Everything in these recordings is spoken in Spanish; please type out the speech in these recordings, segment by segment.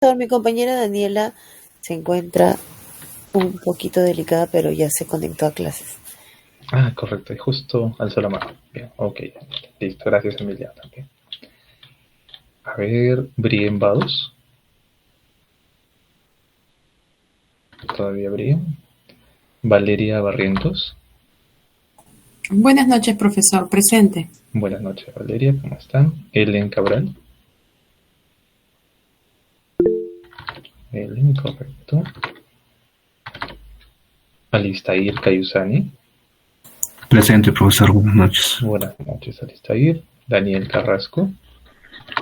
Mi compañera Daniela se encuentra un poquito delicada, pero ya se conectó a clases. Ah, correcto, y justo alzó la mano. Bien, ok, listo, gracias Emilia también. A ver, Brien Vados. Todavía Brien. Valeria Barrientos. Buenas noches, profesor. Presente. Buenas noches, Valeria, ¿cómo están? Ellen Cabral. Ellen, correcto. Alistair Cayusani. Presente, profesor. Buenas noches. Buenas noches, Alistair. Daniel Carrasco.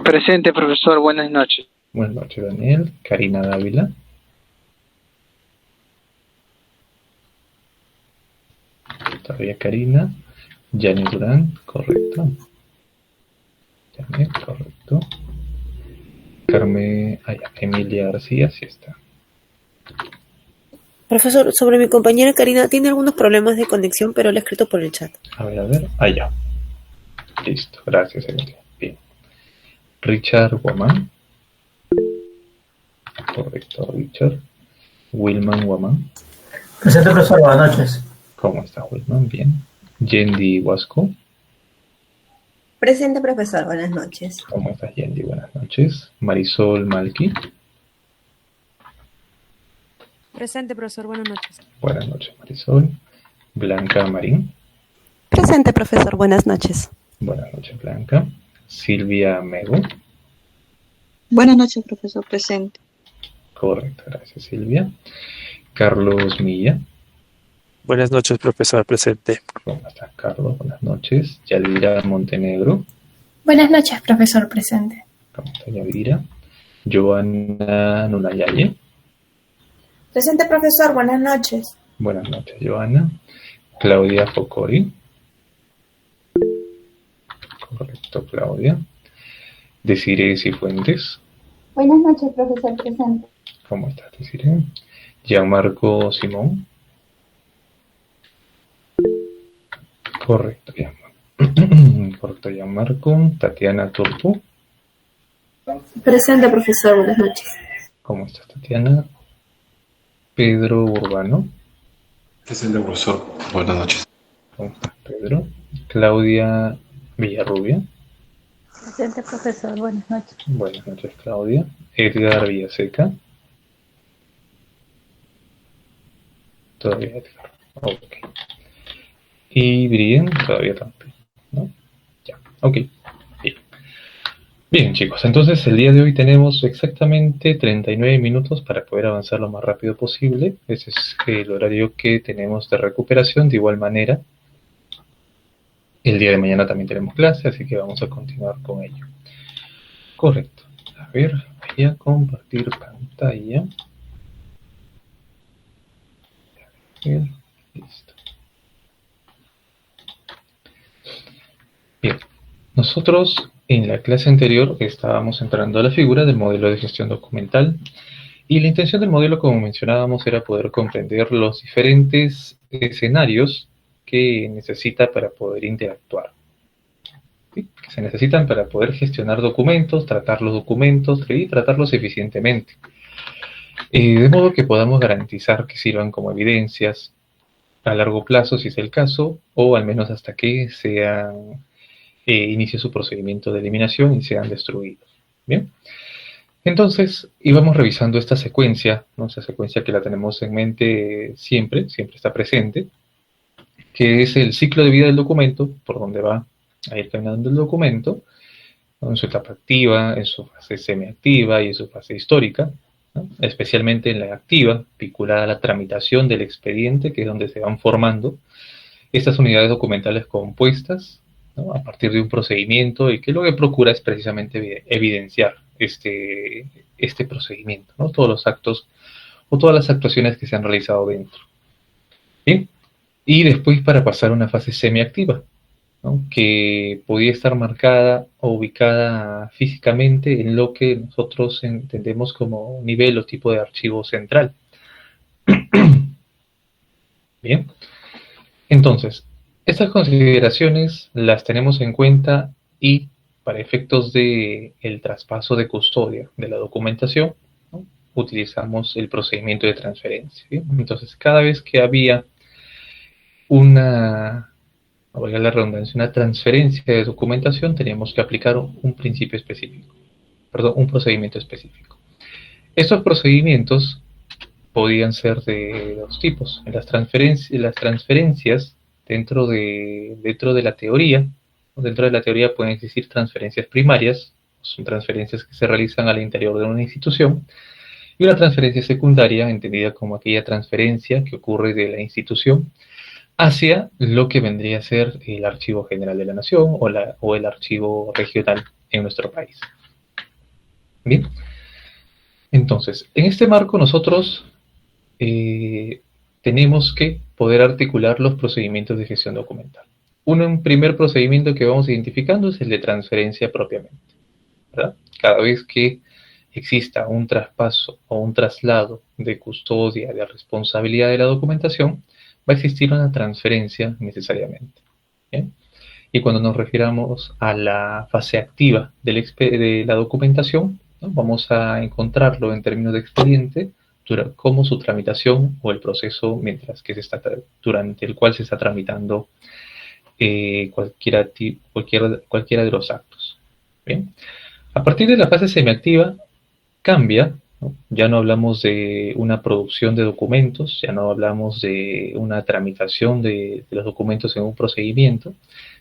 Presente, profesor. Buenas noches. Buenas noches, Daniel. Karina Dávila. Todavía Karina. Janet Durán, correcto. Janet, correcto. Carmen, Emilia García, sí está. Profesor, sobre mi compañera Karina, tiene algunos problemas de conexión, pero le he escrito por el chat. A ver. Ya. Listo, gracias, Emilia. Bien. Richard Guamán. Correcto, Richard. Wilman Guamán. Presente, profesor. Buenas noches. ¿Cómo está, Wilman? Bien. Yendi Huasco. Presente, profesor. Buenas noches. ¿Cómo estás, Yendi? Buenas noches. Marisol Malqui. Presente, profesor. Buenas noches. Buenas noches, Marisol. Blanca Marín. Presente, profesor. Buenas noches. Buenas noches, Blanca. Silvia Mego. Buenas noches, profesor. Presente. Correcto, gracias, Silvia. Carlos Milla. Buenas noches, profesor. Presente. ¿Cómo estás, Carlos? Buenas noches. Yadira Montenegro. Buenas noches, profesor. Presente. ¿Cómo está, Yadira? Joana Nunayaye. Presente, profesor. Buenas noches. Buenas noches, Joana. Claudia Focori. Correcto, Claudia. Desiree Cifuentes. Buenas noches, profesor. Presente. ¿Cómo estás, Desiree? Gianmarco Simón. Correcto, Gianmarco. Correcto, Gianmarco. Tatiana Turpo. Presente, profesor. Buenas noches. ¿Cómo estás, Tatiana? Pedro Urbano. Presente, profesor. Buenas noches. ¿Cómo estás, Pedro? Claudia Villarrubia. Presente, profesor. Buenas noches. Buenas noches, Claudia. Edgar Villaseca. Todavía Edgar. Ok. Y Brien, todavía también, ¿no? Ya, ok. Bien. Bien, chicos, entonces el día de hoy tenemos exactamente 39 minutos para poder avanzar lo más rápido posible. Ese es el horario que tenemos de recuperación. De igual manera, el día de mañana también tenemos clase, así que vamos a continuar con ello. Correcto. A ver, voy a compartir pantalla. A ver, listo. Bien, nosotros en la clase anterior estábamos entrando a la figura del modelo de gestión documental y la intención del modelo, como mencionábamos, era poder comprender los diferentes escenarios que necesita para poder interactuar, ¿sí? Que se necesitan para poder gestionar documentos, tratar los documentos y tratarlos eficientemente, de modo que podamos garantizar que sirvan como evidencias a largo plazo, si es el caso, o al menos hasta que sean inicie su procedimiento de eliminación y sean destruidos. Bien, entonces íbamos revisando esta secuencia, ¿no? Esa secuencia que la tenemos en mente siempre está presente, que es el ciclo de vida del documento, por donde va a ir caminando el documento, ¿no? En su etapa activa, en su fase semiactiva y en su fase histórica, ¿no? Especialmente en la activa, vinculada a la tramitación del expediente, que es donde se van formando estas unidades documentales compuestas, ¿no? A partir de un procedimiento, y que lo que procura es precisamente evidenciar este procedimiento, ¿no? Todos los actos o todas las actuaciones que se han realizado dentro. Bien, y después para pasar a una fase semiactiva, ¿no? Que podía estar marcada o ubicada físicamente en lo que nosotros entendemos como nivel o tipo de archivo central. Bien, entonces, estas consideraciones las tenemos en cuenta y para efectos de el traspaso de custodia de la documentación, utilizamos el procedimiento de transferencia, ¿sí? Entonces, cada vez que había una, valga la redundancia, una transferencia de documentación, teníamos que aplicar un principio específico, perdón, un procedimiento específico. Estos procedimientos podían ser de dos tipos. En las transferencias dentro de la teoría, pueden existir transferencias primarias, son transferencias que se realizan al interior de una institución, y una transferencia secundaria, entendida como aquella transferencia que ocurre de la institución hacia lo que vendría a ser el Archivo General de la Nación o el archivo regional en nuestro país. Bien, entonces, en este marco nosotros tenemos que poder articular los procedimientos de gestión documental. Un primer procedimiento que vamos identificando es el de transferencia propiamente, ¿verdad? Cada vez que exista un traspaso o un traslado de custodia, de responsabilidad de la documentación, va a existir una transferencia necesariamente. ¿Bien? Y cuando nos refiramos a la fase activa de la documentación, ¿no? Vamos a encontrarlo en términos de expediente como su tramitación o el proceso durante el cual se está tramitando cualquiera de los actos. ¿Bien? A partir de la fase semiactiva cambia, ¿no? Ya no hablamos de una producción de documentos, ya no hablamos de una tramitación de los documentos en un procedimiento,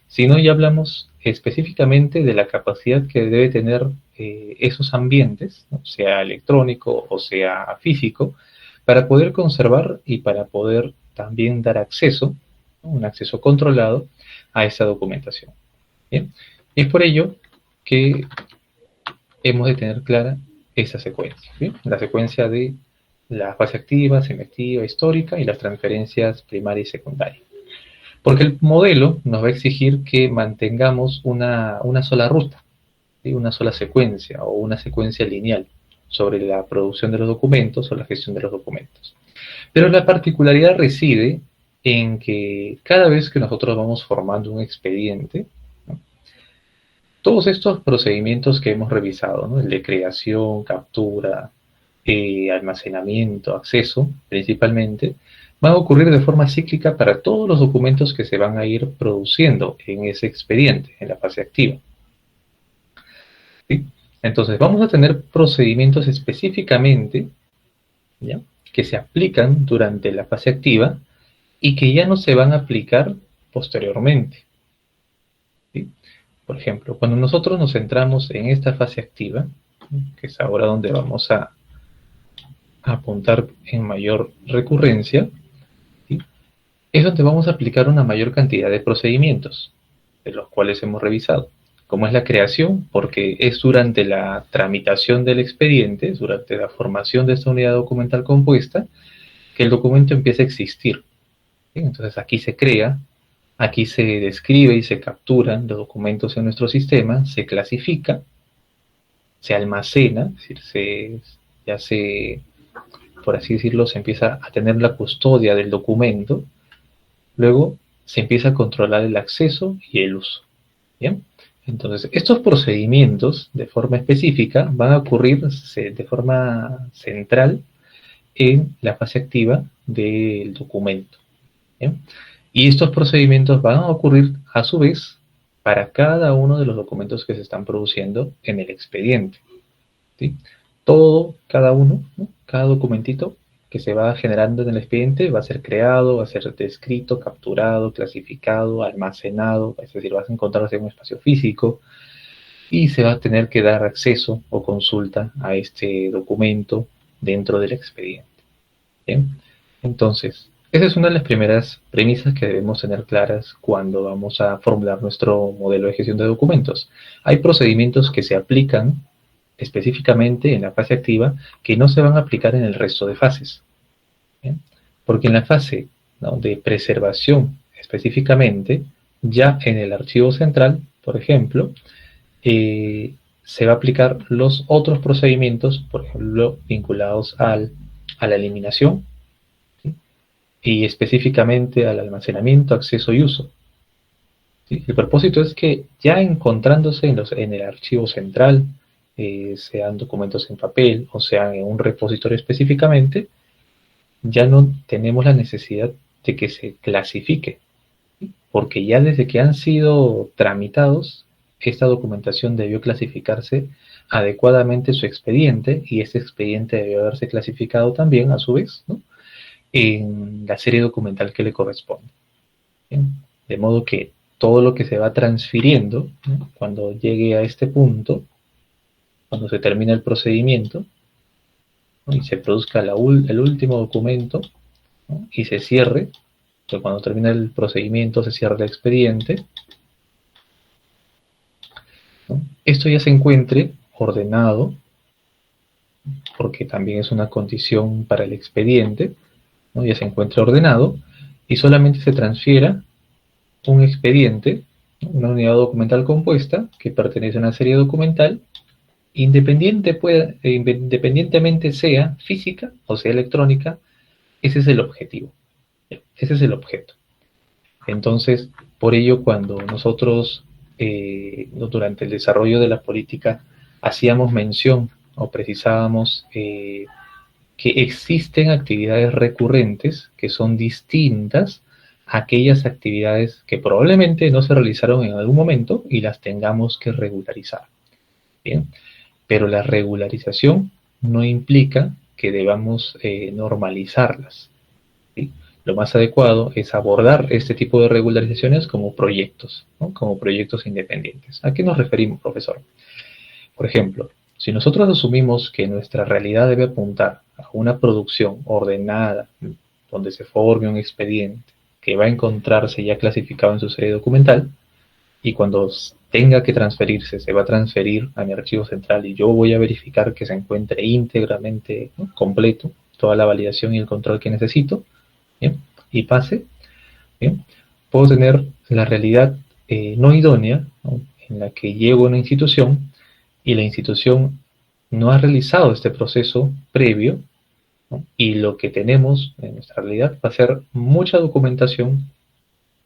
sino ya hablamos específicamente de la capacidad que debe tener esos ambientes, ¿no? Sea electrónico o sea físico, para poder conservar y para poder también dar acceso, ¿no? Un acceso controlado a esa documentación. ¿Bien? Y es por ello que hemos de tener clara esa secuencia, ¿sí? La secuencia de la fase activa, semiactiva, histórica y las transferencias primaria y secundaria. Porque el modelo nos va a exigir que mantengamos una sola ruta, ¿sí? Una sola secuencia o una secuencia lineal sobre la producción de los documentos o la gestión de los documentos. Pero la particularidad reside en que cada vez que nosotros vamos formando un expediente, ¿no? Todos estos procedimientos que hemos revisado, ¿no? El de creación, captura, almacenamiento, acceso, principalmente, van a ocurrir de forma cíclica para todos los documentos que se van a ir produciendo en ese expediente, en la fase activa. ¿Sí? Entonces, vamos a tener procedimientos específicamente, ¿ya?, que se aplican durante la fase activa y que ya no se van a aplicar posteriormente. ¿Sí? Por ejemplo, cuando nosotros nos centramos en esta fase activa, que es ahora donde vamos a apuntar en mayor recurrencia, ¿sí?, es donde vamos a aplicar una mayor cantidad de procedimientos, de los cuales hemos revisado. Como es la creación, porque es durante la tramitación del expediente, es durante la formación de esta unidad documental compuesta, que el documento empieza a existir. ¿Sí? Entonces aquí se crea, aquí se describe y se capturan los documentos en nuestro sistema, se clasifica, se almacena, es decir, por así decirlo, se empieza a tener la custodia del documento, luego se empieza a controlar el acceso y el uso. ¿Bien? Entonces, estos procedimientos, de forma específica, van a ocurrir de forma central en la fase activa del documento. ¿Bien? Y estos procedimientos van a ocurrir, a su vez, para cada uno de los documentos que se están produciendo en el expediente. ¿Sí? Cada uno, ¿no?, cada documentito que se va generando en el expediente va a ser creado, va a ser descrito, capturado, clasificado, almacenado, es decir, va a encontrarse en un espacio físico y se va a tener que dar acceso o consulta a este documento dentro del expediente. ¿Bien? Entonces, esa es una de las primeras premisas que debemos tener claras cuando vamos a formular nuestro modelo de gestión de documentos. Hay procedimientos que se aplican específicamente en la fase activa que no se van a aplicar en el resto de fases. ¿Bien? Porque en la fase, ¿no?, de preservación específicamente, ya en el archivo central, por ejemplo, se va a aplicar los otros procedimientos, por ejemplo, vinculados a la eliminación, ¿sí?, y específicamente al almacenamiento, acceso y uso. ¿Sí? El propósito es que ya encontrándose en el archivo central, sean documentos en papel o sean en un repositorio específicamente, ya no tenemos la necesidad de que se clasifique, porque ya desde que han sido tramitados, esta documentación debió clasificarse adecuadamente su expediente, y este expediente debió haberse clasificado también, a su vez, ¿no?, en la serie documental que le corresponde. ¿Bien? De modo que todo lo que se va transfiriendo, ¿no?, cuando llegue a este punto, cuando se termina el procedimiento, ¿no?, y se produzca el último documento, ¿no?, y se cierre, que cuando termina el procedimiento se cierra el expediente, ¿no?, esto ya se encuentre ordenado, porque también es una condición para el expediente, ¿no?, ya se encuentre ordenado, y solamente se transfiera un expediente, ¿no?, una unidad documental compuesta que pertenece a una serie documental, independientemente sea física o sea electrónica. Ese es el objetivo, ese es el objeto. Entonces, por ello, cuando nosotros durante el desarrollo de la política hacíamos mención o precisábamos que existen actividades recurrentes que son distintas a aquellas actividades que probablemente no se realizaron en algún momento y las tengamos que regularizar. Bien, pero la regularización no implica que debamos normalizarlas, ¿sí? Lo más adecuado es abordar este tipo de regularizaciones como proyectos, ¿no?, como proyectos independientes. ¿A qué nos referimos, profesor? Por ejemplo, si nosotros asumimos que nuestra realidad debe apuntar a una producción ordenada, donde se forme un expediente que va a encontrarse ya clasificado en su serie documental, y cuando tenga que transferirse, se va a transferir a mi archivo central y yo voy a verificar que se encuentre íntegramente, ¿no?, completo, toda la validación y el control que necesito, ¿bien?, y pase, ¿bien?, puedo tener la realidad no idónea, ¿no?, en la que llego a una institución y la institución no ha realizado este proceso previo, ¿no?, y lo que tenemos en nuestra realidad va a ser mucha documentación,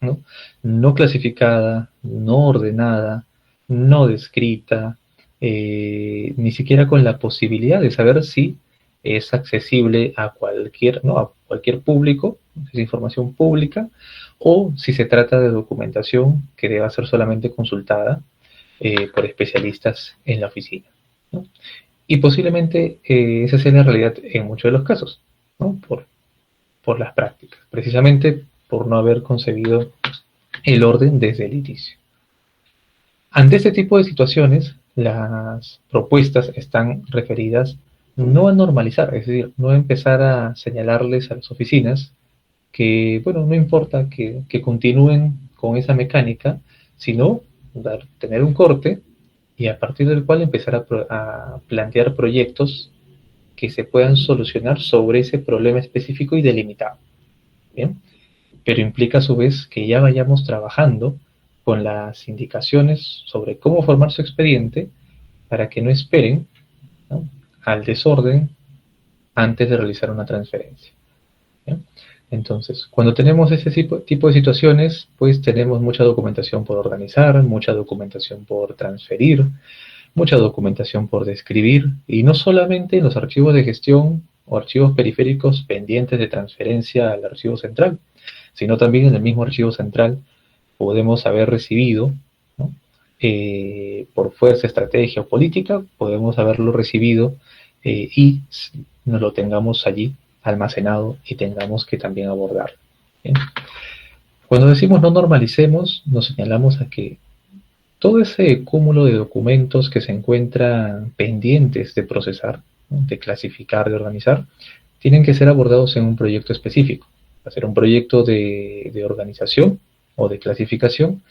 ¿no?, no clasificada, no ordenada, no descrita, ni siquiera con la posibilidad de saber si es accesible a cualquier, ¿no?, a cualquier público, si es información pública, o si se trata de documentación que deba ser solamente consultada por especialistas en la oficina, ¿no? Y posiblemente esa sea la realidad en muchos de los casos, ¿no?, por las prácticas, precisamente por no haber concebido el orden desde el inicio. Ante este tipo de situaciones, las propuestas están referidas no a normalizar, es decir, no a empezar a señalarles a las oficinas que, bueno, no importa que continúen con esa mecánica, sino tener un corte y a partir del cual empezar a plantear proyectos que se puedan solucionar sobre ese problema específico y delimitado. ¿Bien? Pero implica a su vez que ya vayamos trabajando con las indicaciones sobre cómo formar su expediente para que no esperen, ¿no?, al desorden antes de realizar una transferencia. ¿Bien? Entonces, cuando tenemos ese tipo de situaciones, pues tenemos mucha documentación por organizar, mucha documentación por transferir, mucha documentación por describir, y no solamente en los archivos de gestión o archivos periféricos pendientes de transferencia al archivo central, sino también en el mismo archivo central podemos haber recibido, ¿no?, por fuerza, estrategia o política, podemos haberlo recibido y nos lo tengamos allí almacenado y tengamos que también abordarlo. ¿Bien? Cuando decimos no normalicemos, nos señalamos a que todo ese cúmulo de documentos que se encuentran pendientes de procesar, ¿no?, de clasificar, de organizar, tienen que ser abordados en un proyecto específico. Va a ser un proyecto de organización o de clasificación.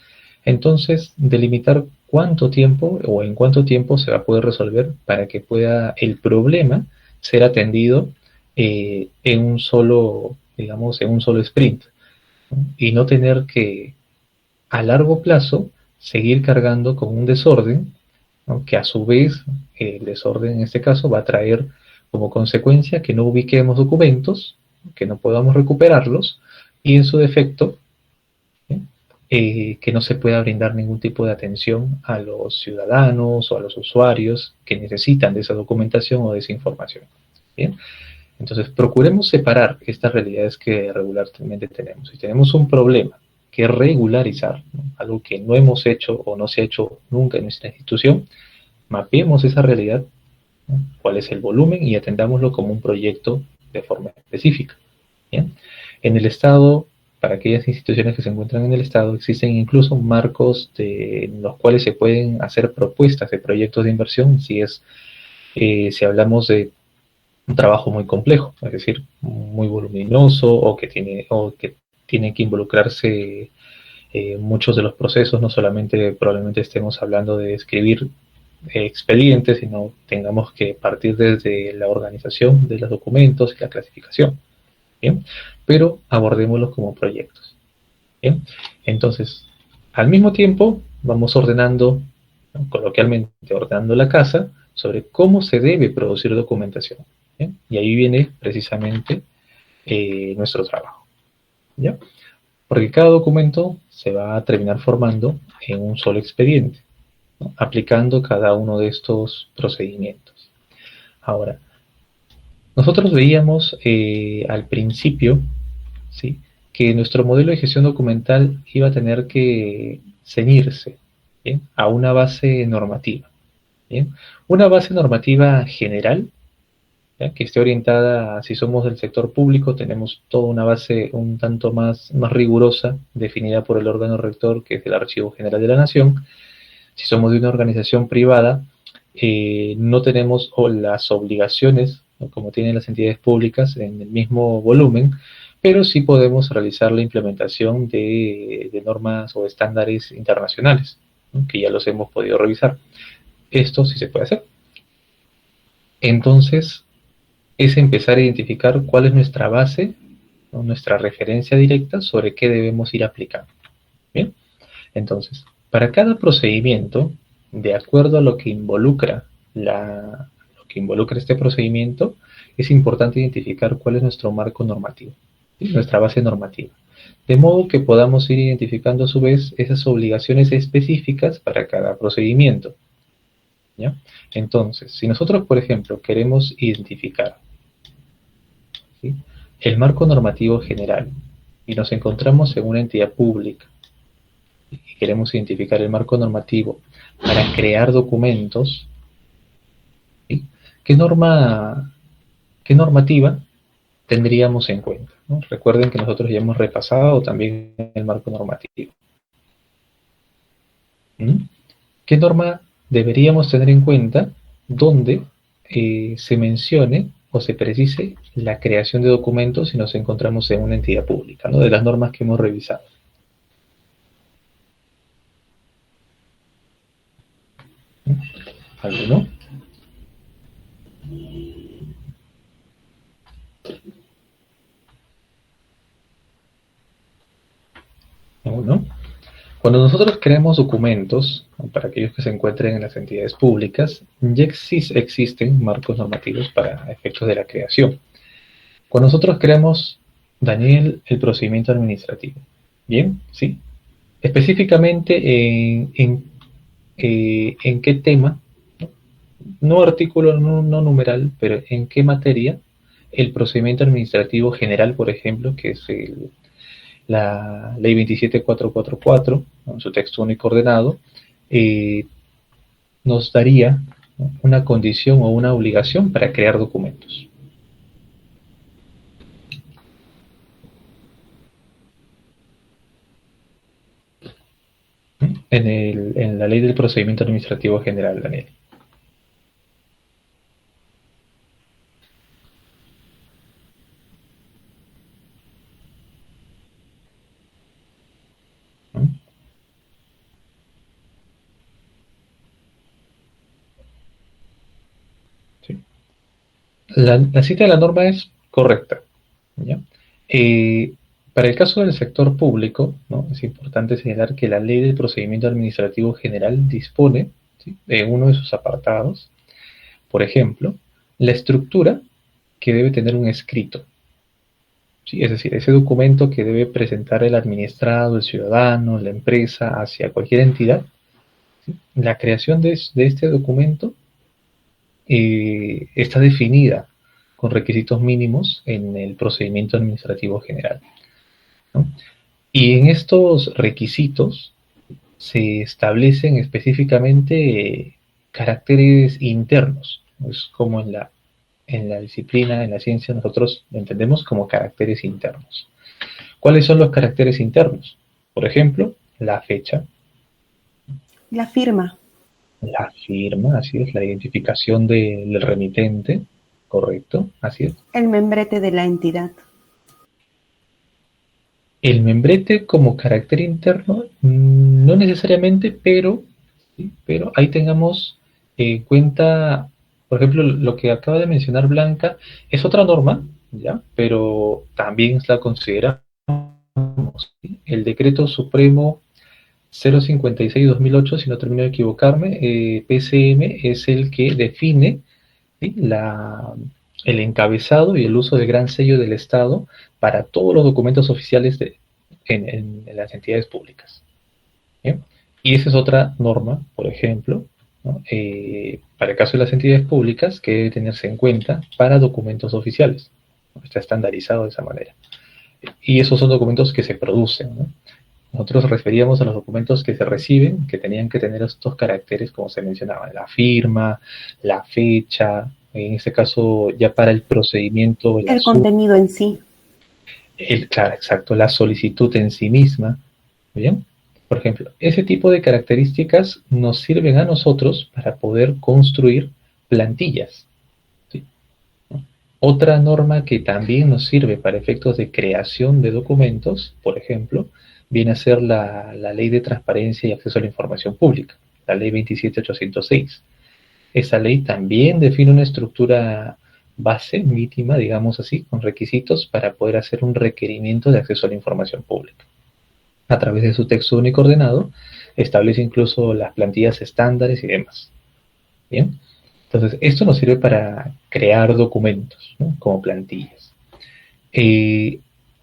Entonces, delimitar cuánto tiempo o en cuánto tiempo se va a poder resolver para que pueda el problema ser atendido en un solo, digamos, en un solo sprint, ¿no?, y no tener que a largo plazo seguir cargando con un desorden, ¿no?, que a su vez el desorden en este caso va a traer como consecuencia que no ubiquemos documentos, que no podamos recuperarlos y en su defecto que no se pueda brindar ningún tipo de atención a los ciudadanos o a los usuarios que necesitan de esa documentación o de esa información. ¿Bien? Entonces, procuremos separar estas realidades que regularmente tenemos. Si tenemos un problema que regularizar, ¿no?, algo que no hemos hecho o no se ha hecho nunca en nuestra institución, mapeemos esa realidad, ¿no?, cuál es el volumen, y atendámoslo como un proyecto de forma específica. ¿Bien? En el Estado, para aquellas instituciones que se encuentran en el Estado, existen incluso marcos en los cuales se pueden hacer propuestas de proyectos de inversión si hablamos de un trabajo muy complejo, es decir, muy voluminoso, o que tiene que involucrarse muchos de los procesos. No solamente probablemente estemos hablando de escribir expedientes, sino tengamos que partir desde la organización de los documentos y la clasificación. ¿Bien? Pero abordémoslos como proyectos. ¿Bien? Entonces, al mismo tiempo, vamos ordenando, ¿no?, coloquialmente ordenando la casa sobre cómo se debe producir documentación. ¿Bien? Y ahí viene precisamente nuestro trabajo. ¿Ya? Porque cada documento se va a terminar formando en un solo expediente, ¿no?, aplicando cada uno de estos procedimientos. Ahora, nosotros veíamos al principio, ¿sí?, que nuestro modelo de gestión documental iba a tener que ceñirse, ¿bien?, a una base normativa. ¿Bien? Una base normativa general, ¿ya?, que esté orientada, si somos del sector público, tenemos toda una base un tanto más rigurosa, definida por el órgano rector, que es el Archivo General de la Nación. Si somos de una organización privada, no tenemos las obligaciones, ¿no?, como tienen las entidades públicas, en el mismo volumen, pero sí podemos realizar la implementación de normas o estándares internacionales, ¿no?, que ya los hemos podido revisar. Esto sí se puede hacer. Entonces, es empezar a identificar cuál es nuestra base, ¿no?, nuestra referencia directa sobre qué debemos ir aplicando. ¿Bien? Entonces, para cada procedimiento, de acuerdo a lo que involucra este procedimiento, es importante identificar cuál es nuestro marco normativo, ¿sí?, nuestra base normativa. De modo que podamos ir identificando a su vez esas obligaciones específicas para cada procedimiento. ¿Ya? Entonces, si nosotros, por ejemplo, queremos identificar, ¿sí?, el marco normativo general, y nos encontramos en una entidad pública, y queremos identificar el marco normativo para crear documentos, ¿sí?, ¿qué normativa tendríamos en cuenta, ¿no? Recuerden que nosotros ya hemos repasado también el marco normativo. ¿Qué norma deberíamos tener en cuenta donde se mencione o se precise la creación de documentos si nos encontramos en una entidad pública, ¿no?, de las normas que hemos revisado? ¿Alguno? ¿Alguno? Cuando nosotros creamos documentos, para aquellos que se encuentren en las entidades públicas, ya existen marcos normativos para efectos de la creación. Cuando nosotros creamos, Daniel, el procedimiento administrativo, ¿bien? ¿Sí? Específicamente en qué tema, no artículo, no numeral, pero en qué materia el procedimiento administrativo general, por ejemplo, que es la Ley 27444, en su texto único ordenado, nos daría, ¿no?, una condición o una obligación para crear documentos. En la Ley del Procedimiento Administrativo General, Daniel. La cita de la norma es correcta, ¿ya? Para el caso del sector público, ¿no?, es importante señalar que la Ley del Procedimiento Administrativo General dispone, ¿sí?, de uno de sus apartados, por ejemplo, la estructura que debe tener un escrito, ¿sí? Es decir, ese documento que debe presentar el administrado, el ciudadano, la empresa hacia cualquier entidad, ¿sí? La creación de este documento está definida con requisitos mínimos en el procedimiento administrativo general, ¿no? Y en estos requisitos se establecen específicamente caracteres internos. Es como en la disciplina, en la ciencia, nosotros lo entendemos como caracteres internos. ¿Cuáles son los caracteres internos? Por ejemplo, la fecha. La firma. La firma, así es, la identificación del remitente, correcto, así es. El membrete de la entidad. El membrete como carácter interno, no necesariamente, pero ahí tengamos en cuenta, por ejemplo, lo que acaba de mencionar Blanca, es otra norma, ¿ya? Pero también la consideramos, ¿sí? El Decreto Supremo 056-2008, si no termino de equivocarme, PCM, es el que define, ¿sí? El encabezado y el uso del gran sello del Estado para todos los documentos oficiales en las entidades públicas. ¿Bien? Y esa es otra norma, por ejemplo, ¿no? Para el caso de las entidades públicas, que debe tenerse en cuenta para documentos oficiales. Está estandarizado de esa manera. Y esos son documentos que se producen, ¿no? Nosotros referíamos a los documentos que se reciben, que tenían que tener estos caracteres, como se mencionaba, la firma, la fecha, en este caso ya para el procedimiento. El contenido en sí. Claro, exacto, la solicitud en sí misma. ¿Bien? Por ejemplo, ese tipo de características nos sirven a nosotros para poder construir plantillas. ¿Sí? Otra norma que también nos sirve para efectos de creación de documentos, por ejemplo, viene a ser la Ley de Transparencia y Acceso a la Información Pública, la Ley 27806. Esa ley también define una estructura base, mínima, digamos así, con requisitos para poder hacer un requerimiento de acceso a la información pública. A través de su texto único ordenado, establece incluso las plantillas estándares y demás. ¿Bien? Entonces, esto nos sirve para crear documentos, ¿no? Como plantillas.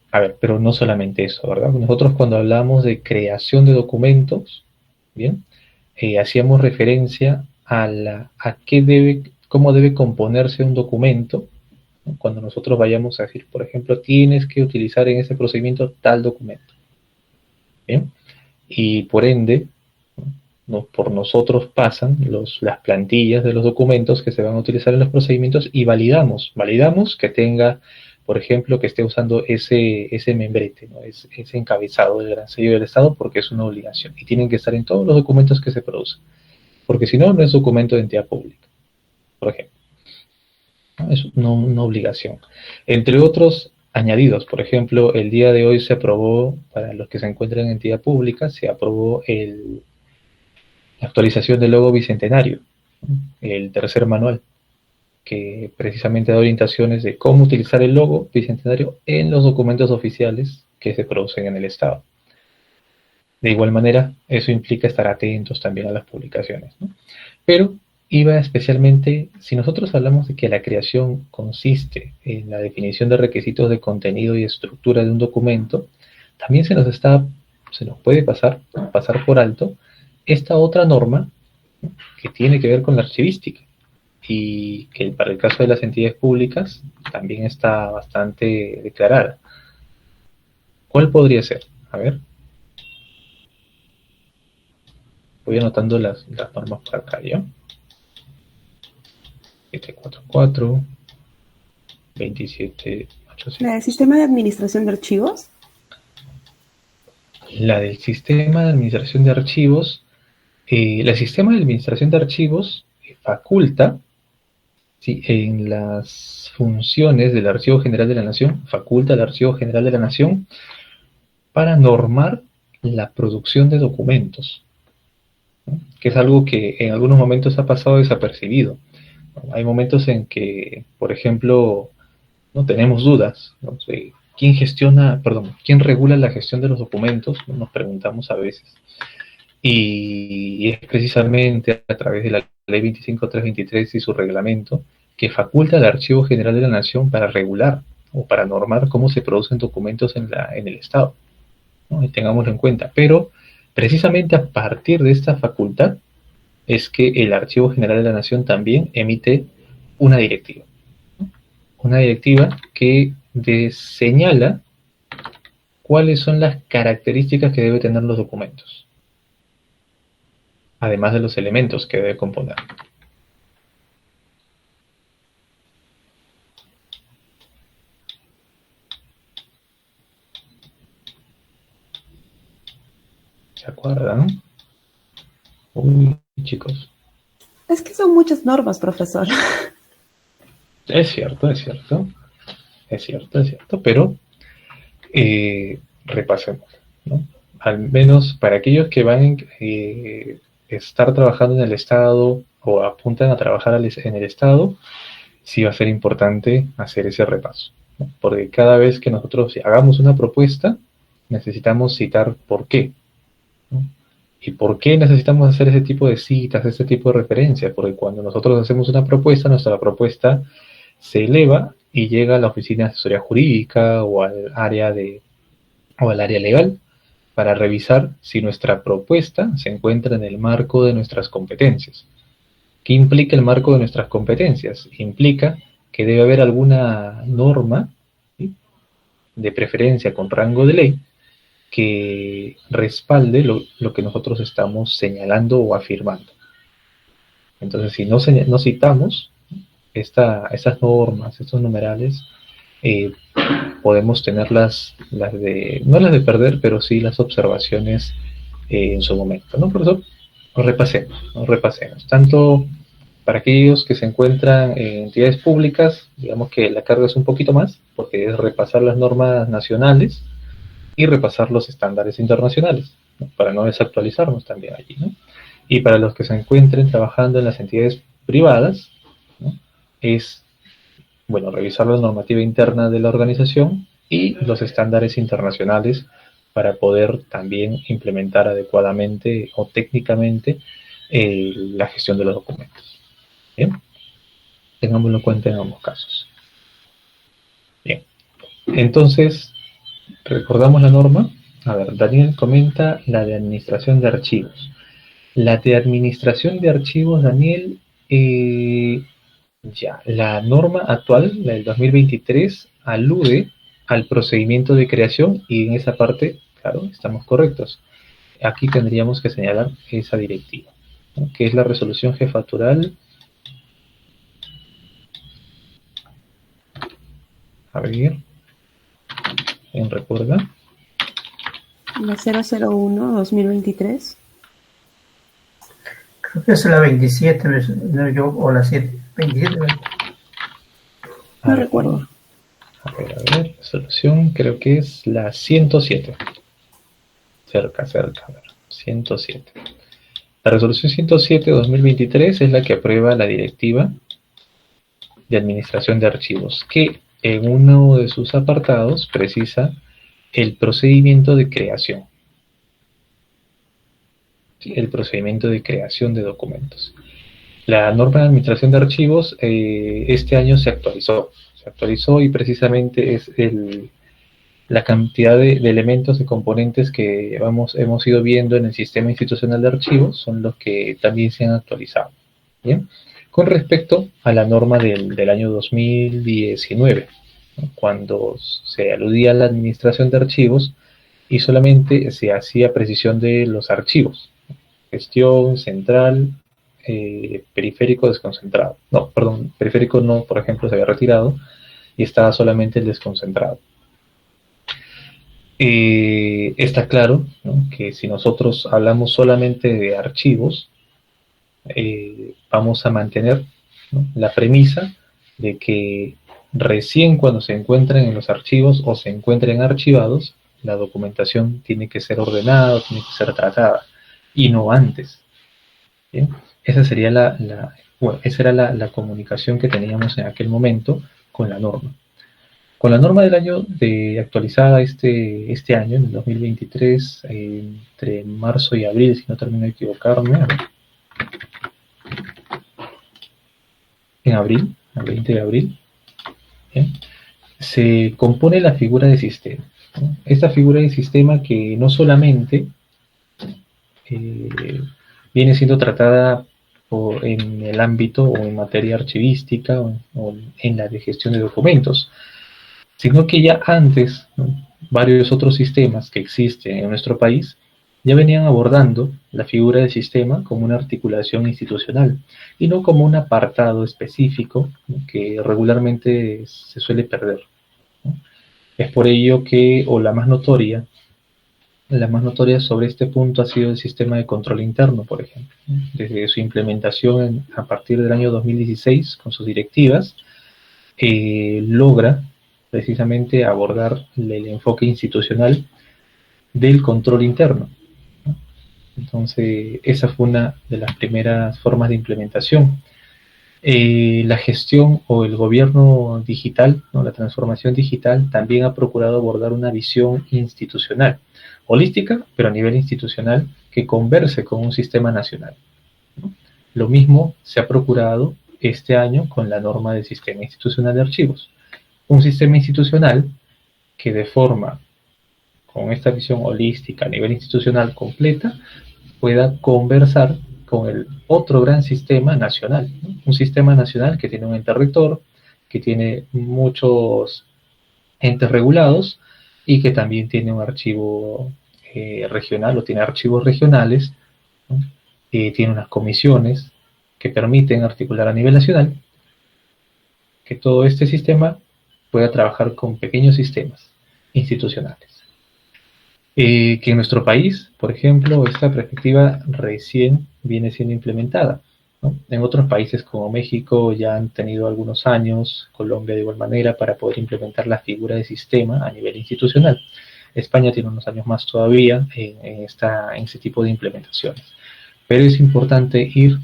A ver, pero no solamente eso, ¿verdad? Nosotros cuando hablamos de creación de documentos, ¿bien? Hacíamos referencia a cómo debe componerse un documento, ¿no? Cuando nosotros vayamos a decir, por ejemplo, tienes que utilizar en ese procedimiento tal documento. ¿Bien? Y por ende, ¿no? Por nosotros pasan las plantillas de los documentos que se van a utilizar en los procedimientos y validamos que tenga, por ejemplo, que esté usando ese membrete, ¿no? Ese encabezado del gran sello del Estado, porque es una obligación y tienen que estar en todos los documentos que se producen, porque si no, no es documento de entidad pública, por ejemplo, ¿no? Es una obligación. Entre otros añadidos, por ejemplo, el día de hoy se aprobó, para los que se encuentran en entidad pública, se aprobó la actualización del logo bicentenario, ¿no? El tercer manual, que precisamente da orientaciones de cómo utilizar el logo bicentenario en los documentos oficiales que se producen en el Estado. De igual manera, eso implica estar atentos también a las publicaciones, ¿no? Pero iba especialmente, si nosotros hablamos de que la creación consiste en la definición de requisitos de contenido y estructura de un documento, también se nos puede pasar por alto esta otra norma, ¿no? Que tiene que ver con la archivística, y que para el caso de las entidades públicas también está bastante declarada. ¿Cuál podría ser? A ver. Voy anotando las normas por acá, ¿ya? 744, 278. ¿La del sistema de administración de archivos? La del sistema de administración de archivos, el sistema de administración de archivos faculta, ¿sí? En las funciones del Archivo General de la Nación, faculta al Archivo General de la Nación para normar la producción de documentos, ¿no? Que es algo que en algunos momentos ha pasado desapercibido. Hay momentos en que, por ejemplo, no tenemos dudas, ¿no? ¿Quién regula la gestión de los documentos? Nos preguntamos a veces. Y es precisamente a través de la Ley 25323 y su reglamento que faculta al Archivo General de la Nación para regular, o para normar cómo se producen documentos en el Estado, ¿no? Y tengámoslo en cuenta. Pero precisamente a partir de esta facultad es que el Archivo General de la Nación también emite una directiva, ¿no? Una directiva que señala cuáles son las características que deben tener los documentos, además de los elementos que debe componer. ¿Se acuerdan? Uy, chicos. Es que son muchas normas, profesor. Es cierto, pero repasemos, ¿no? Al menos para aquellos que van a estar trabajando en el Estado o apuntan a trabajar en el Estado, sí va a ser importante hacer ese repaso, ¿no? Porque cada vez que nosotros hagamos una propuesta, necesitamos citar por qué, ¿no? ¿Y por qué necesitamos hacer ese tipo de citas, ese tipo de referencias? Porque cuando nosotros hacemos una propuesta, nuestra propuesta se eleva y llega a la oficina de asesoría jurídica o al área legal para revisar si nuestra propuesta se encuentra en el marco de nuestras competencias. ¿Qué implica el marco de nuestras competencias? Implica que debe haber alguna norma, ¿sí?, de preferencia con rango de ley que respalde lo que nosotros estamos señalando o afirmando. Entonces, si no citamos esas normas, estos numerales, podemos tener no las de perder, pero sí las observaciones en su momento, ¿no? Por eso, repasemos. Tanto para aquellos que se encuentran en entidades públicas, digamos que la carga es un poquito más, porque es repasar las normas nacionales y repasar los estándares internacionales, ¿no?, para no desactualizarnos también allí, ¿no? Y para los que se encuentren trabajando en las entidades privadas, ¿no?, es, bueno, revisar la normativa interna de la organización y los estándares internacionales para poder también implementar adecuadamente o técnicamente la gestión de los documentos. Bien, tengámoslo en cuenta en ambos casos. Bien, entonces, recordamos la norma. A ver, Daniel comenta la de administración de archivos. La de administración de archivos, Daniel, la norma actual, la del 2023, alude al procedimiento de creación y en esa parte, claro, estamos correctos. Aquí tendríamos que señalar esa directiva, ¿no?, que es la resolución jefatural. A ver, ¿quién recuerda? La 001-2023. Creo que es la 27, o la 27. No recuerdo. A ver, resolución, creo que es la 107. Cerca, a ver, 107. La resolución 107 de 2023 es la que aprueba la directiva de administración de archivos, que en uno de sus apartados precisa el procedimiento de creación. ¿Sí? El procedimiento de creación de documentos. La norma de administración de archivos este año se actualizó y precisamente es la cantidad de elementos, de componentes que hemos ido viendo en el sistema institucional de archivos son los que también se han actualizado. ¿Bien? Con respecto a la norma del año 2019, ¿no?, cuando se aludía a la administración de archivos y solamente se hacía precisión de los archivos, gestión, central, periférico, desconcentrado. No, perdón, periférico no, por ejemplo, se había retirado y estaba solamente el desconcentrado. Está claro, ¿no?, que si nosotros hablamos solamente de archivos, vamos a mantener, ¿no?, la premisa de que recién cuando se encuentren en los archivos o se encuentren archivados, la documentación tiene que ser ordenada, tiene que ser tratada, y no antes. ¿Bien? Esa sería esa era la comunicación que teníamos en aquel momento con la norma. Con la norma del año actualizada este año, en el 2023, entre marzo y abril, si no termino de equivocarme, a ver. En abril, el 20 de abril, ¿bien?, se compone la figura de sistema, ¿no? Esta figura de sistema que no solamente viene siendo tratada en el ámbito o en materia archivística o en la de gestión de documentos, sino que ya antes, ¿no?, varios otros sistemas que existen en nuestro país ya venían abordando la figura del sistema como una articulación institucional y no como un apartado específico, ¿no?, que regularmente se suele perder, ¿no? Es por ello que, o la más notoria sobre este punto ha sido el sistema de control interno, por ejemplo, ¿no? Desde su implementación a partir del año 2016 con sus directivas, logra precisamente abordar el enfoque institucional del control interno, ¿no? Entonces, esa fue una de las primeras formas de implementación. La gestión o el gobierno digital, ¿no?, la transformación digital, también ha procurado abordar una visión institucional, holística, pero a nivel institucional, que converse con un sistema nacional, ¿no? Lo mismo se ha procurado este año con la norma del Sistema Institucional de Archivos. Un sistema institucional que de forma, con esta visión holística a nivel institucional completa, pueda conversar con el otro gran sistema nacional, ¿no? Un sistema nacional que tiene un ente rector, que tiene muchos entes regulados y que también tiene un archivo regional o tiene archivos regionales, ¿no? Tiene unas comisiones que permiten articular a nivel nacional, que todo este sistema pueda trabajar con pequeños sistemas institucionales. Que en nuestro país, por ejemplo, esta perspectiva recién viene siendo implementada, ¿no? En otros países como México ya han tenido algunos años, Colombia de igual manera, para poder implementar la figura de sistema a nivel institucional. España tiene unos años más todavía en este tipo de implementaciones. Pero es importante ir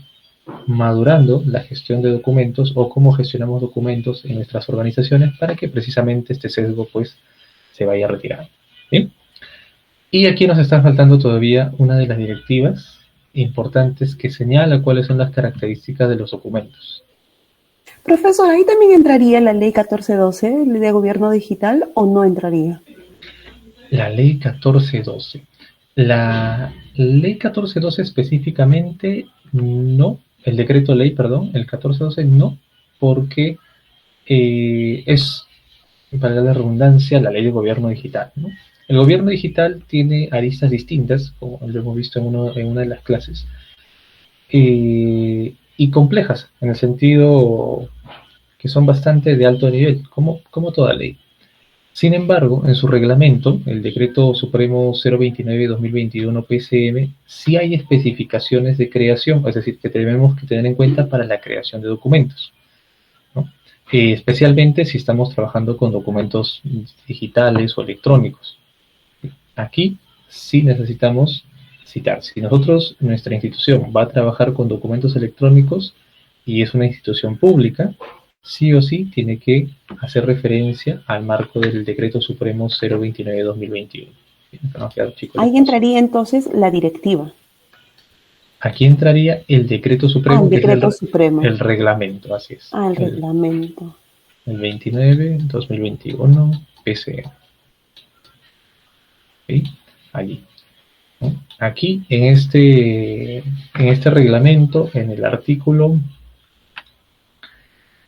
madurando la gestión de documentos o cómo gestionamos documentos en nuestras organizaciones para que precisamente este sesgo pues se vaya retirando. ¿Bien? Y aquí nos está faltando todavía una de las directivas importantes que señala cuáles son las características de los documentos. Profesor, ¿ahí también entraría la ley 1412, ley de gobierno digital, o no entraría? La ley 1412. La ley 1412 específicamente no, el decreto ley, perdón, el 1412 no, porque es, para la redundancia, la ley de gobierno digital, ¿no? El gobierno digital tiene aristas distintas, como lo hemos visto en una de las clases, y complejas, en el sentido que son bastante de alto nivel, como toda ley. Sin embargo, en su reglamento, el Decreto Supremo 029-2021 PCM, sí hay especificaciones de creación, es decir, que tenemos que tener en cuenta para la creación de documentos, ¿no? Especialmente si estamos trabajando con documentos digitales o electrónicos. Aquí sí necesitamos citar. Si nuestra institución va a trabajar con documentos electrónicos y es una institución pública, sí o sí tiene que hacer referencia al marco del Decreto Supremo 029-2021. Ahí entraría entonces la directiva. Aquí entraría el Decreto Supremo, el Decreto Supremo. El reglamento, así es. El reglamento. El 29-2021 PCM. ¿Sí? Allí, ¿no? Aquí en este reglamento, en el artículo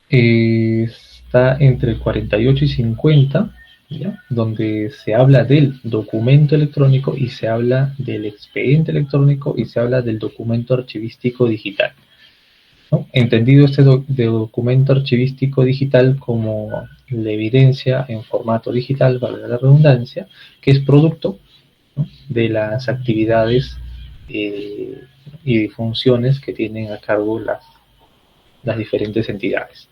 está entre el 48 y 50, ¿ya?, donde se habla del documento electrónico y se habla del expediente electrónico y se habla del documento archivístico digital, ¿no? Entendido este documento archivístico digital como la evidencia en formato digital, valga la redundancia, que es producto, ¿no?, de las actividades y funciones que tienen a cargo las diferentes entidades.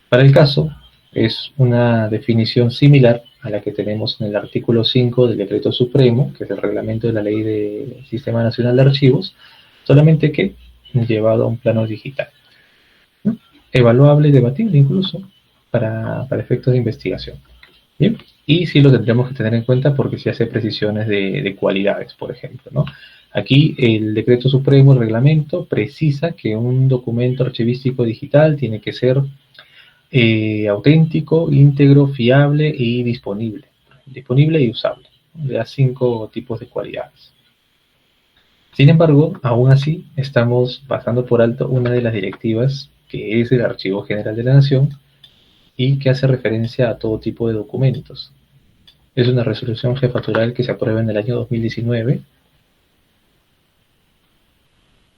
Para el caso, es una definición similar a la que tenemos en el artículo 5 del Decreto Supremo, que es el reglamento de la Ley del Sistema Nacional de Archivos, solamente que llevado a un plano digital, ¿no? Evaluable y debatible incluso para efectos de investigación. Bien, y sí lo tendremos que tener en cuenta porque se hace precisiones de cualidades, por ejemplo, ¿no? Aquí el Decreto Supremo, el reglamento, precisa que un documento archivístico digital tiene que ser auténtico, íntegro, fiable y disponible. Disponible y usable. Le da 5 tipos de cualidades. Sin embargo, aún así, estamos pasando por alto una de las directivas que es el Archivo General de la Nación y que hace referencia a todo tipo de documentos. Es una resolución jefatural que se aprueba en el año 2019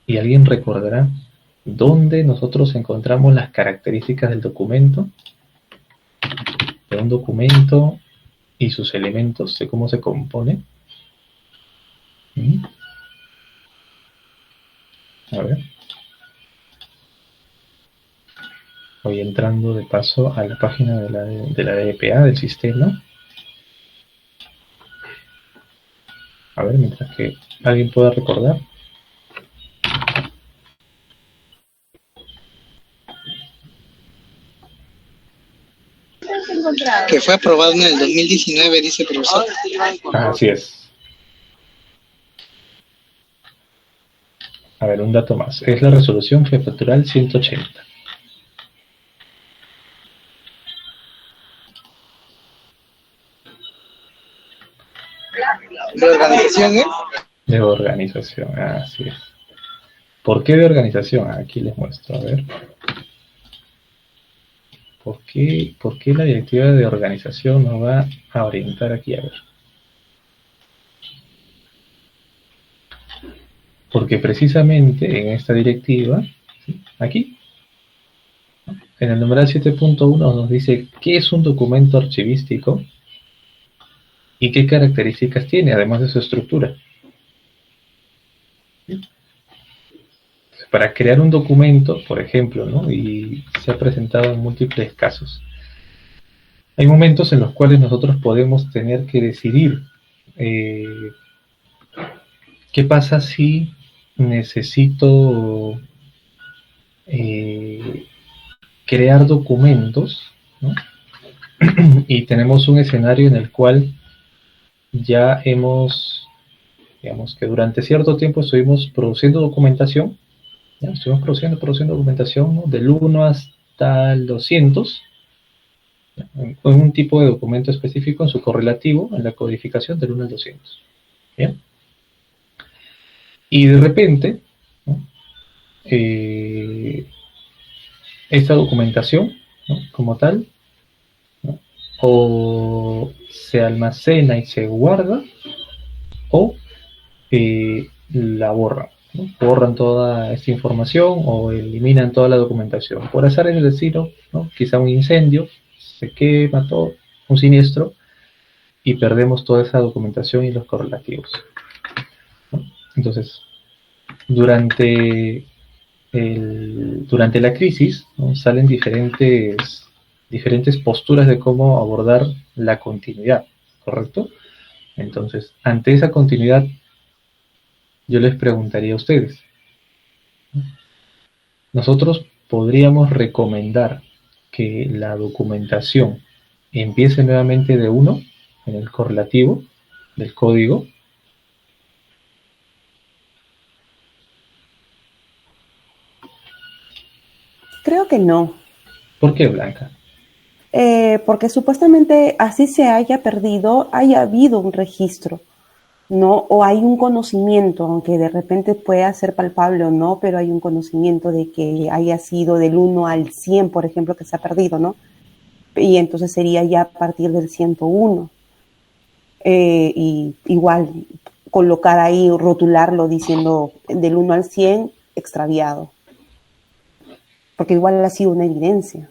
y alguien recordará dónde nosotros encontramos las características del documento, de un documento y sus elementos, de cómo se compone. A ver. Voy entrando de paso a la página de la DPA, del sistema. A ver, mientras que alguien pueda recordar. Que fue aprobado en el 2019, dice el profesor. Así es. A ver, un dato más. Es la resolución jefatural 180. ¿De organización, De organización, así es. ¿Por qué de organización? Aquí les muestro, a ver. ¿Por qué la directiva de organización nos va a orientar aquí? A ver. Porque precisamente en esta directiva, ¿sí? Aquí, en el numeral 7.1 nos dice qué es un documento archivístico y qué características tiene, además de su estructura. ¿Sí? Para crear un documento, por ejemplo, ¿no? Y se ha presentado en múltiples casos. Hay momentos en los cuales nosotros podemos tener que decidir qué pasa si necesito crear documentos, ¿no? Y tenemos un escenario en el cual ya hemos, digamos que durante cierto tiempo estuvimos produciendo documentación, ¿ya? Estuvimos produciendo documentación, ¿no? Del 1 hasta el 200, ¿ya? En un tipo de documento específico en su correlativo, en la codificación del 1 al 200. ¿Ya? Y de repente, ¿no? Esta documentación, ¿no? Como tal, ¿no? O se almacena y se guarda, o la borran, ¿no? Borran toda esta información o eliminan toda la documentación. Por azar es el destino, ¿no? Quizá un incendio, se quema todo, un siniestro, y perdemos toda esa documentación y los correlativos, ¿no? Entonces, durante la crisis, ¿no? Salen diferentes posturas de cómo abordar la continuidad, ¿correcto? Entonces, ante esa continuidad, yo les preguntaría a ustedes, ¿nosotros podríamos recomendar que la documentación empiece nuevamente de 1 en el correlativo del código? Creo que no. ¿Por qué, Blanca? Porque supuestamente así se haya perdido, haya habido un registro, ¿no? O hay un conocimiento, aunque de repente pueda ser palpable o no, pero hay un conocimiento de que haya sido del 1 al 100, por ejemplo, que se ha perdido, ¿no? Y entonces sería ya a partir del 101. Y igual colocar ahí, rotularlo diciendo del 1 al 100 extraviado. Porque igual ha sido una evidencia.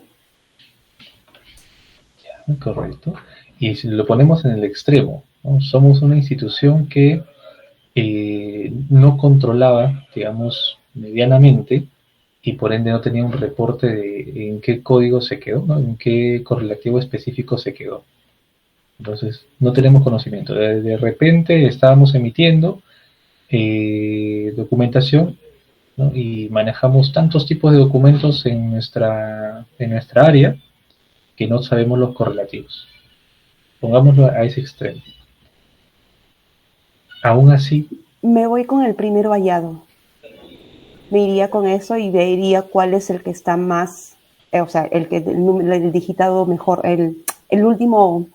Ya, correcto. Y si lo ponemos en el extremo, ¿no? Somos una institución que no controlaba, digamos, medianamente, y por ende no tenía un reporte de en qué código se quedó, ¿no? En qué correlativo específico se quedó. Entonces, no tenemos conocimiento. De repente estábamos emitiendo documentación, ¿no? Y manejamos tantos tipos de documentos en nuestra área que no sabemos los correlativos. Pongámoslo a ese extremo. Aún así, me voy con el primero hallado. Me iría con eso y vería cuál es el que está más o sea, el digitado mejor, el último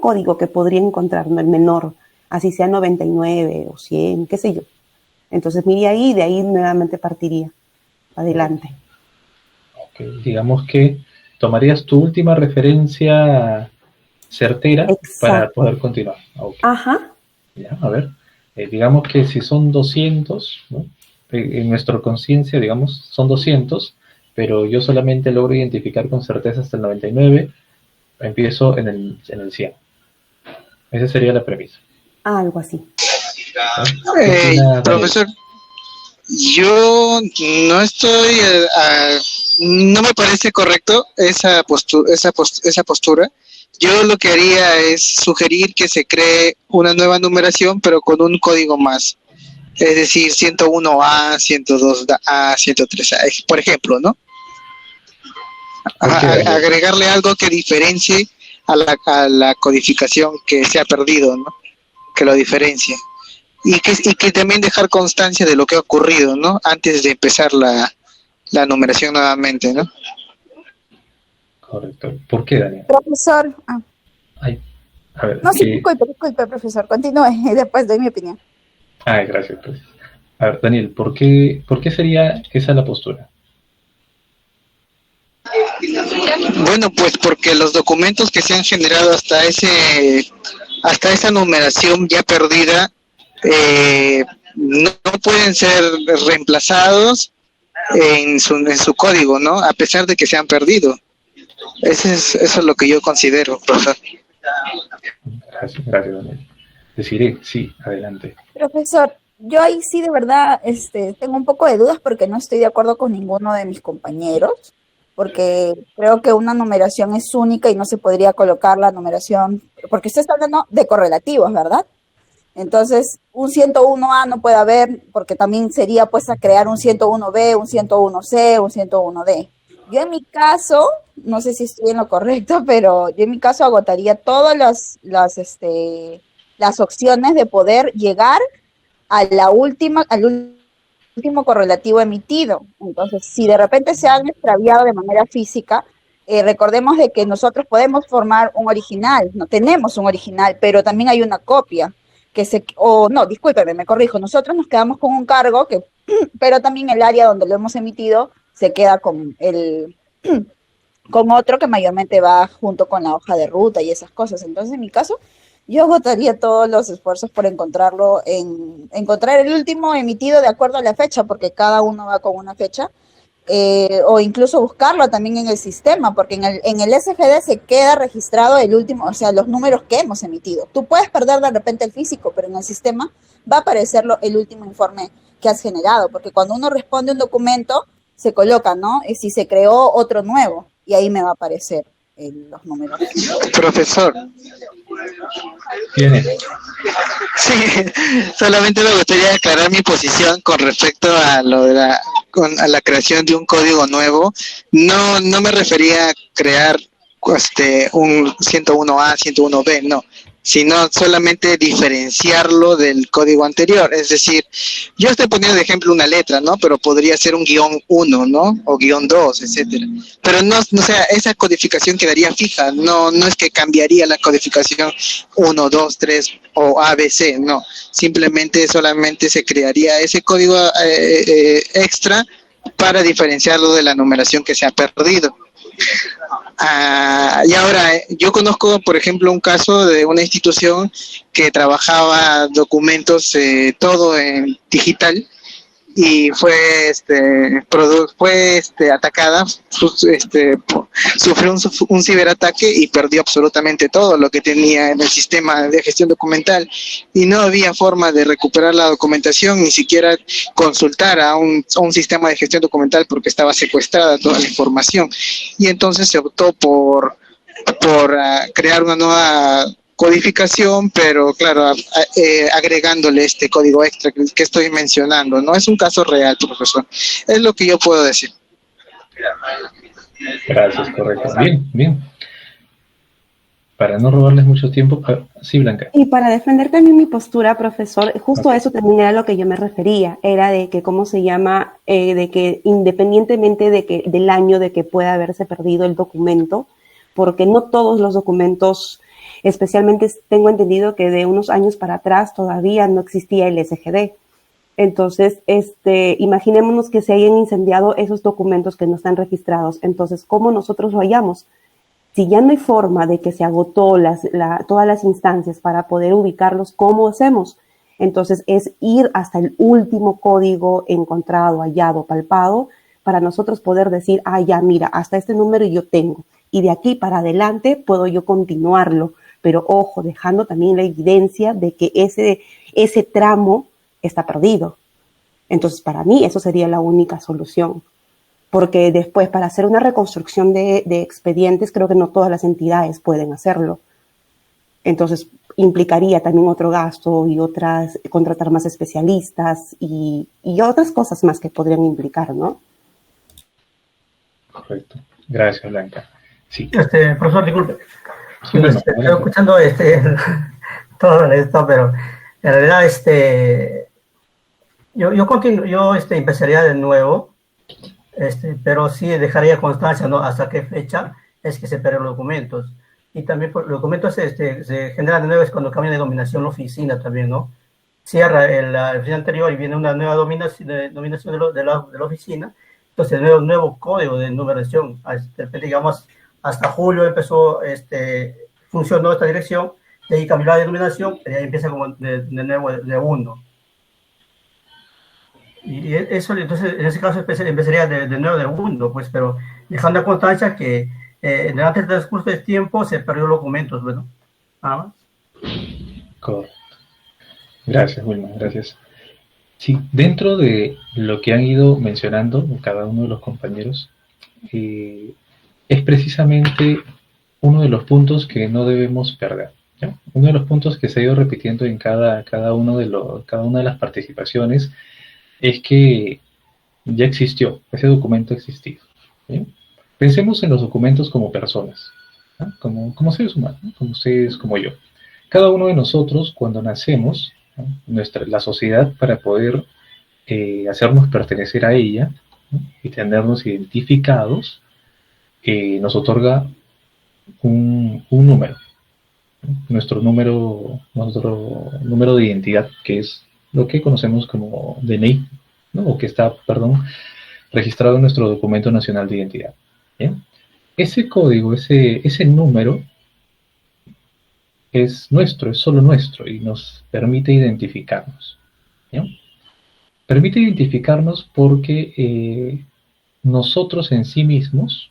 código que podría encontrar, ¿no? El menor, así sea 99 o 100, qué sé yo. Entonces miré ahí y de ahí nuevamente partiría adelante. Ok, digamos que tomarías tu última referencia certera. Exacto. Para poder continuar. Okay. Ajá. Ya, a ver, digamos que si son 200, ¿no? En nuestra conciencia, digamos, son 200, pero yo solamente logro identificar con certeza hasta el 99, empiezo en el 100. Esa sería la premisa. Algo así. Profesor, yo no estoy, no me parece correcto esa postura. Yo lo que haría es sugerir que se cree una nueva numeración, pero con un código más. Es decir, 101A, 102A, 103A, por ejemplo, ¿no? Agregarle algo que diferencie a la codificación que se ha perdido, ¿no? Que lo diferencie. Y que también dejar constancia de lo que ha ocurrido, ¿no? Antes de empezar la numeración nuevamente, ¿no? Correcto. ¿Por qué, Daniel? Profesor. Ay, a ver, no, sí, disculpe, profesor. Continúe y después doy mi opinión. Gracias, pues. A ver, Daniel, ¿por qué sería esa la postura? Bueno, pues porque los documentos que se han generado hasta esa numeración ya perdida no pueden ser reemplazados en su código, ¿no? A pesar de que se han perdido. Eso es lo que yo considero, profesor. Gracias, Daniel. Deciré, sí, adelante. Profesor, yo ahí sí de verdad tengo un poco de dudas porque no estoy de acuerdo con ninguno de mis compañeros, porque creo que una numeración es única y no se podría colocar la numeración, porque usted está hablando de correlativos, ¿verdad? Entonces, un 101A no puede haber, porque también sería pues a crear un 101B, un 101C, un 101D. Yo en mi caso, no sé si estoy en lo correcto, pero yo en mi caso agotaría todas las opciones de poder llegar al último correlativo emitido. Entonces, si de repente se han extraviado de manera física, recordemos de que nosotros podemos formar un original, no tenemos un original, pero también hay una copia discúlpeme, me corrijo, nosotros nos quedamos con un cargo pero también el área donde lo hemos emitido se queda con otro que mayormente va junto con la hoja de ruta y esas cosas. Entonces, en mi caso, yo agotaría todos los esfuerzos por encontrar el último emitido de acuerdo a la fecha, porque cada uno va con una fecha, o incluso buscarlo también en el sistema, porque en el SGD se queda registrado el último, o sea, los números que hemos emitido. Tú puedes perder de repente el físico, pero en el sistema va a aparecer el último informe que has generado, porque cuando uno responde un documento, se coloca, ¿no? Y si se creó otro nuevo, y ahí me va a aparecer los números. Profesor. ¿Tiene? Sí, solamente me gustaría aclarar mi posición con respecto a a la creación de un código nuevo. No me refería a crear un 101A, 101B, no, sino solamente diferenciarlo del código anterior. Es decir, yo estoy poniendo de ejemplo una letra, ¿no? Pero podría ser un _1, ¿no? O _2, etcétera. Pero no, o sea, esa codificación quedaría fija, no es que cambiaría la codificación 1, 2, 3 o ABC, no. Solamente se crearía ese código extra para diferenciarlo de la numeración que se ha perdido. Y ahora, yo conozco, por ejemplo, un caso de una institución que trabajaba documentos todo en digital y fue atacada, sufrió un ciberataque y perdió absolutamente todo lo que tenía en el sistema de gestión documental y no había forma de recuperar la documentación, ni siquiera consultar a un sistema de gestión documental porque estaba secuestrada toda la información, y entonces se optó por crear una nueva codificación, pero claro, agregándole este código extra que estoy mencionando. No es un caso real, profesor. Es lo que yo puedo decir. Gracias, correcto. Bien. para no robarles mucho tiempo, sí, Blanca. Y para defender también mi postura, profesor, justo a eso también era lo que yo me refería, era de que, ¿cómo se llama? De que independientemente del año de que pueda haberse perdido el documento, porque no todos los documentos, especialmente tengo entendido que de unos años para atrás todavía no existía el SGD. Entonces, imaginémonos que se hayan incendiado esos documentos que no están registrados. Entonces, ¿cómo nosotros lo hallamos? Si ya no hay forma de que se agotó todas las instancias para poder ubicarlos, ¿cómo hacemos? Entonces es ir hasta el último código encontrado, hallado, palpado, para nosotros poder decir, ya, mira, hasta este número yo tengo. Y de aquí para adelante puedo yo continuarlo. Pero ojo, dejando también la evidencia de que ese tramo está perdido. Entonces para mí eso sería la única solución. Porque después, para hacer una reconstrucción de expedientes, creo que no todas las entidades pueden hacerlo. Entonces, implicaría también otro gasto y contratar más especialistas y otras cosas más que podrían implicar, ¿no? Correcto. Gracias, Blanca. Sí. Profesor, disculpe. Sí, bueno, estoy escuchando todo esto, pero en realidad yo empezaría de nuevo. Pero sí dejaría constancia, ¿no? Hasta qué fecha es que se pierden los documentos. Y también los documentos se generan de nuevo es cuando cambia de dominación la oficina también, ¿no? Cierra la oficina anterior y viene una nueva dominación de la oficina. Entonces, nuevo código de numeración. De repente, digamos, hasta julio funcionó esta dirección, de ahí cambió la denominación, y ahí empieza como de nuevo de uno. Y eso, entonces, en ese caso empezaría de nuevo de uno, pues, pero dejando constancia que durante el transcurso del tiempo se perdió documentos, bueno, nada más. Correcto. Gracias, Wilma, gracias. Sí, dentro de lo que han ido mencionando cada uno de los compañeros, es precisamente uno de los puntos que no debemos perder, ¿ya? Uno de los puntos que se ha ido repitiendo en cada una de las participaciones es que ya existió, ese documento ha existido. ¿Sí? Pensemos en los documentos como personas, ¿no? como seres humanos, ¿no? Como ustedes, como yo. Cada uno de nosotros, cuando nacemos, ¿no? La sociedad, para poder hacernos pertenecer a ella, ¿no? Y tenernos identificados, nos otorga un número, ¿no? Nuestro número de identidad, que es lo que conocemos como DNI, ¿no? O que está, registrado en nuestro documento nacional de identidad. ¿Bien? Ese código, ese número es nuestro, es solo nuestro y nos permite identificarnos. ¿Bien? Permite identificarnos porque nosotros en sí mismos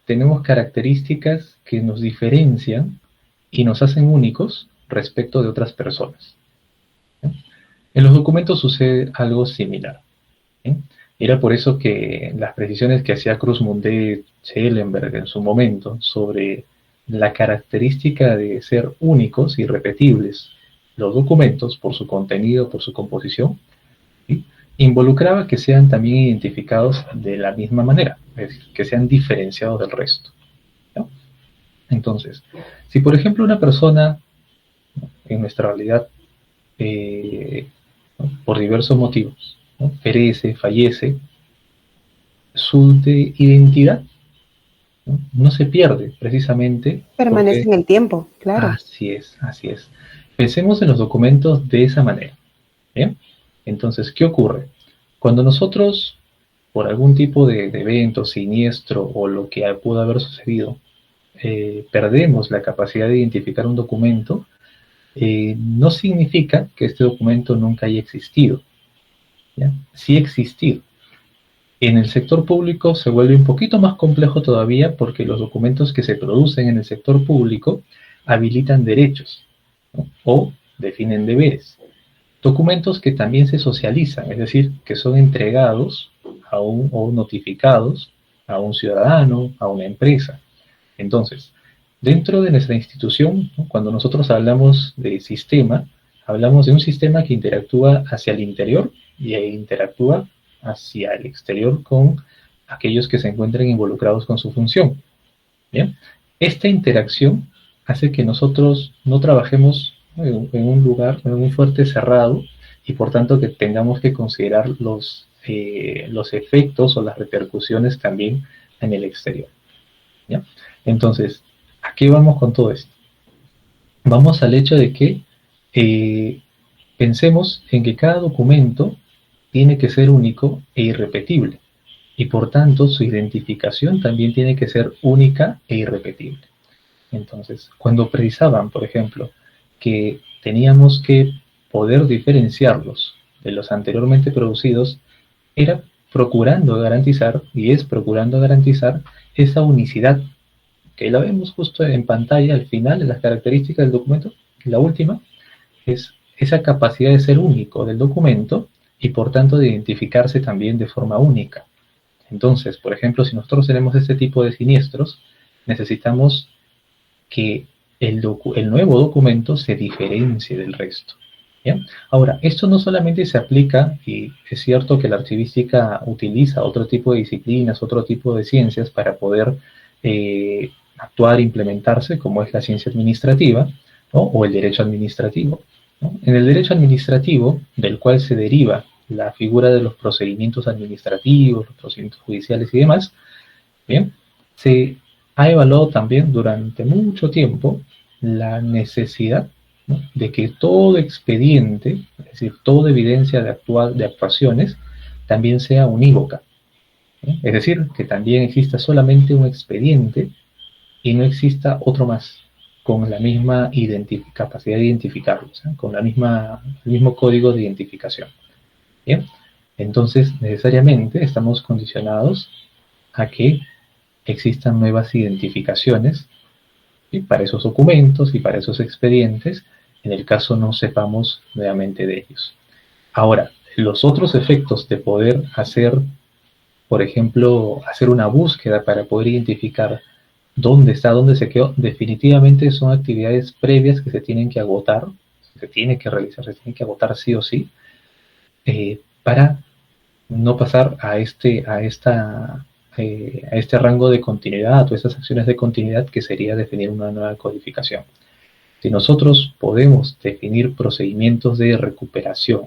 tenemos características que nos diferencian y nos hacen únicos respecto de otras personas. En los documentos sucede algo similar. Era por eso que las precisiones que hacía Cruz Mundet Schellenberg en su momento sobre la característica de ser únicos y repetibles los documentos por su contenido, por su composición, ¿sí? Involucraba que sean también identificados de la misma manera, es decir, que sean diferenciados del resto, ¿no? Entonces, si por ejemplo una persona, ¿no? En nuestra realidad, ¿no? Por diversos motivos, ¿no? Perece, fallece, su identidad no se pierde precisamente. Permanece en el tiempo, claro. Así es, así es. Pensemos en los documentos de esa manera. ¿Bien? Entonces, ¿qué ocurre? Cuando nosotros, por algún tipo de evento siniestro o lo que pudo haber sucedido, perdemos la capacidad de identificar un documento, no significa que este documento nunca haya existido. ¿Ya? Sí existido. En el sector público se vuelve un poquito más complejo todavía porque los documentos que se producen en el sector público habilitan derechos, ¿no? O definen deberes. Documentos que también se socializan, es decir, que son entregados o notificados a un ciudadano, a una empresa. Entonces, dentro de nuestra institución, ¿no? Cuando nosotros hablamos de sistema, hablamos de un sistema que interactúa hacia el interior y interactúa hacia el exterior con aquellos que se encuentren involucrados con su función. ¿Bien? Esta interacción hace que nosotros no trabajemos en un lugar, en un fuerte cerrado, y por tanto que tengamos que considerar los efectos o las repercusiones también en el exterior, ¿ya? Entonces, ¿a qué vamos con todo esto? Vamos al hecho de que pensemos en que cada documento tiene que ser único e irrepetible, y por tanto su identificación también tiene que ser única e irrepetible. Entonces, cuando precisaban, por ejemplo, que teníamos que poder diferenciarlos de los anteriormente producidos, era procurando garantizar, y es procurando garantizar, esa unicidad, que la vemos justo en pantalla al final, en las características del documento. La última es esa capacidad de ser único del documento y por tanto de identificarse también de forma única. Entonces, por ejemplo, si nosotros tenemos este tipo de siniestros, necesitamos que el nuevo documento se diferencie del resto, ¿ya? Ahora, esto no solamente se aplica, y es cierto que la archivística utiliza otro tipo de disciplinas, otro tipo de ciencias para poder actuar, implementarse, como es la ciencia administrativa, ¿no? O el derecho administrativo, ¿no? En el derecho administrativo, del cual se deriva la figura de los procedimientos administrativos, los procedimientos judiciales y demás, bien, se ha evaluado también durante mucho tiempo la necesidad, ¿no?, de que todo expediente, es decir, toda evidencia de actuaciones, también sea unívoca, ¿sí? Es decir, que también exista solamente un expediente y no exista otro más con la misma capacidad de identificarlos, ¿sí?, con el mismo código de identificación. Bien, entonces necesariamente estamos condicionados a que existan nuevas identificaciones, ¿sí?, para esos documentos y para esos expedientes, en el caso no sepamos nuevamente de ellos. Ahora, los otros efectos de poder hacer, por ejemplo, hacer una búsqueda para poder identificar dónde está, dónde se quedó, definitivamente son actividades previas que se tienen que agotar, se tiene que realizar, se tienen que agotar sí o sí, para no pasar a este rango de continuidad o estas acciones de continuidad que sería definir una nueva codificación. Si nosotros podemos definir procedimientos de recuperación,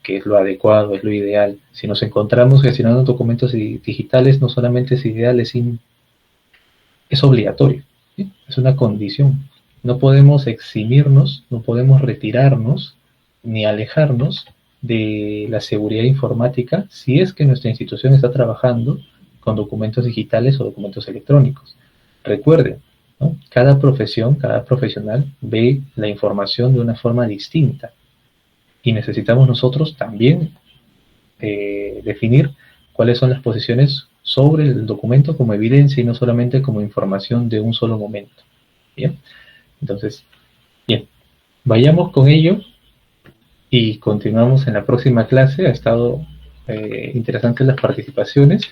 que es lo adecuado, es lo ideal, si nos encontramos gestionando documentos digitales, no solamente es ideal, es obligatorio, ¿sí?, es una condición. No podemos eximirnos, no podemos retirarnos ni alejarnos de la seguridad informática si es que nuestra institución está trabajando con documentos digitales o documentos electrónicos. Recuerden, ¿no?, cada profesión, cada profesional ve la información de una forma distinta y necesitamos nosotros también definir cuáles son las posiciones sobre el documento como evidencia y no solamente como información de un solo momento. Bien, entonces, bien, vayamos con ello y continuamos en la próxima clase. Ha estado interesantes las participaciones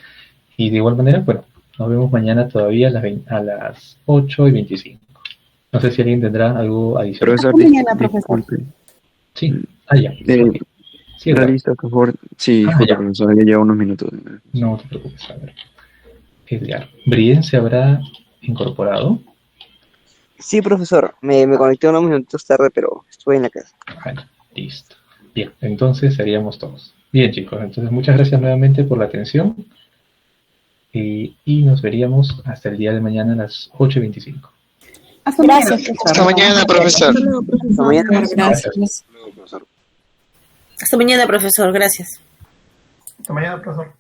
y de igual manera, bueno, nos vemos mañana todavía a las 8:25. No sé si alguien tendrá algo adicional. Profesor, disculpe. Sí, ya. Sí, realista, por favor. Sí, ya. Profesor, ya lleva unos minutos. No te preocupes, a ver. Edgar, ¿Brien se habrá incorporado? Sí, profesor, me conecté unos minutos tarde, pero estuve en la casa. Vale, listo. Bien, entonces seríamos todos. Bien, chicos, entonces muchas gracias nuevamente por la atención y nos veríamos hasta el día de mañana a las 8:25. Gracias. Hasta mañana, profesor. Hasta mañana. Gracias. Hasta mañana, profesor. Gracias. Hasta mañana, profesor.